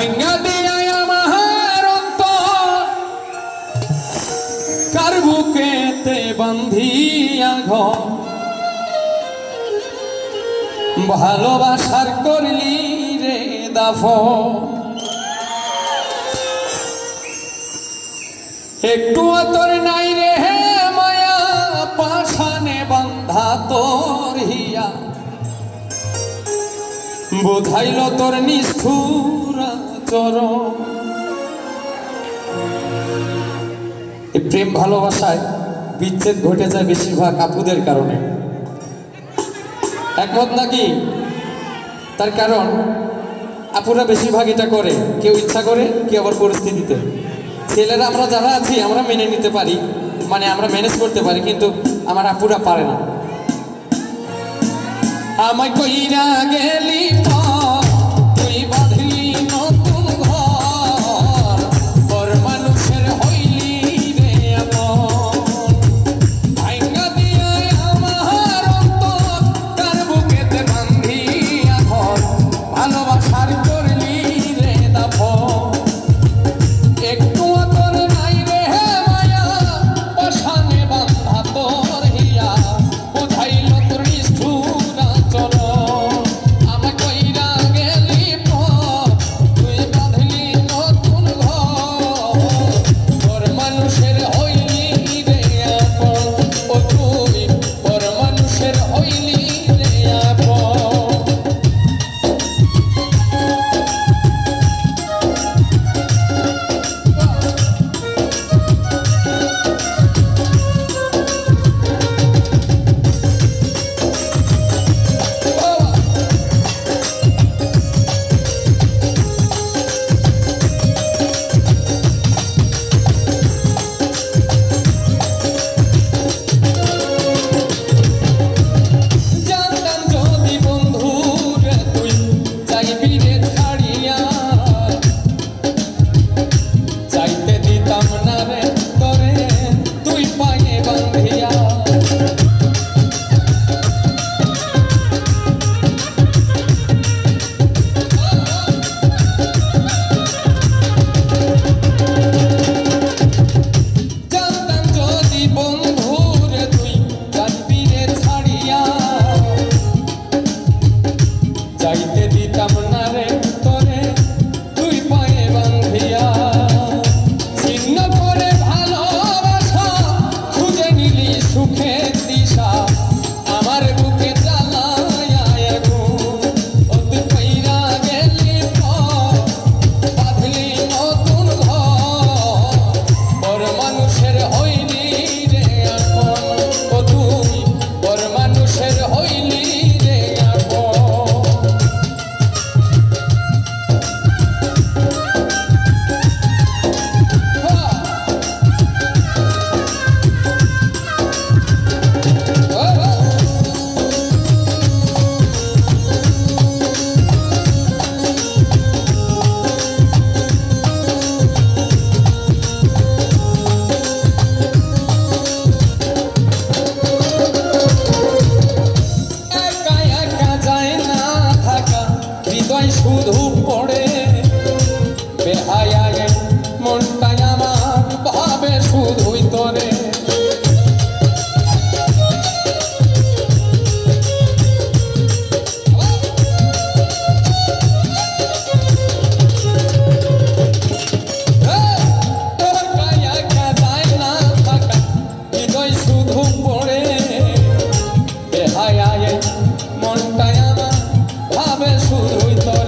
ভাঙ্গা দিয়া আমার অন্তর কার বুকেতে বান্ধিয়া ঘর ভালোবাসার করলি রে দাফন একটু তোর নাই রে মায়া পাশানে বান্ধা তোর হিয়া বোধাইল তোর নিষ্ঠুর চরণ। এই প্রেম ভালোবাসায় বিচ্ছেদ ঘটে যায় বেশিরভাগ আপুদের কারণে, একমত নাকি? তার কারণ আপুরা বেশিরভাগ এটা করে, কেউ ইচ্ছা করে, কেউ আবার পরিস্থিতিতে। ছেলেরা আমরা যারা আছি আমরা মেনে নিতে পারি, মানে আমরা ম্যানেজ করতে পারি, কিন্তু আমার আপুরা পারে না। আমায় কইরা গেলি তুই বাঁধলি নতুন ঘর পর মানুষের হইলি রে ভাঙ্গা দিয়ে আমার অন্তর তার বুকেতে বান্ধিয়া ঘর ভালোবাসার করলি রে দাফন একটু তোর নাই রে মায়া পাশানে বান্ধা তোর হিয়া বোঝাইল তোর নিষ্ঠুর চরণ। আমায় কইরা গেলি তুই বাঁধলি নতুন ঘর পর মানুষের হইলি রে আপন ও তুই পর মানুষের হইলি রে আপন। শুধু পড়ে বেহায়ায় মনটাই আমার ভাবে শুধুই তোরে শুধু পড়ে বেহায়ায় মনটাই আমার ভাবে শুধুই তোরে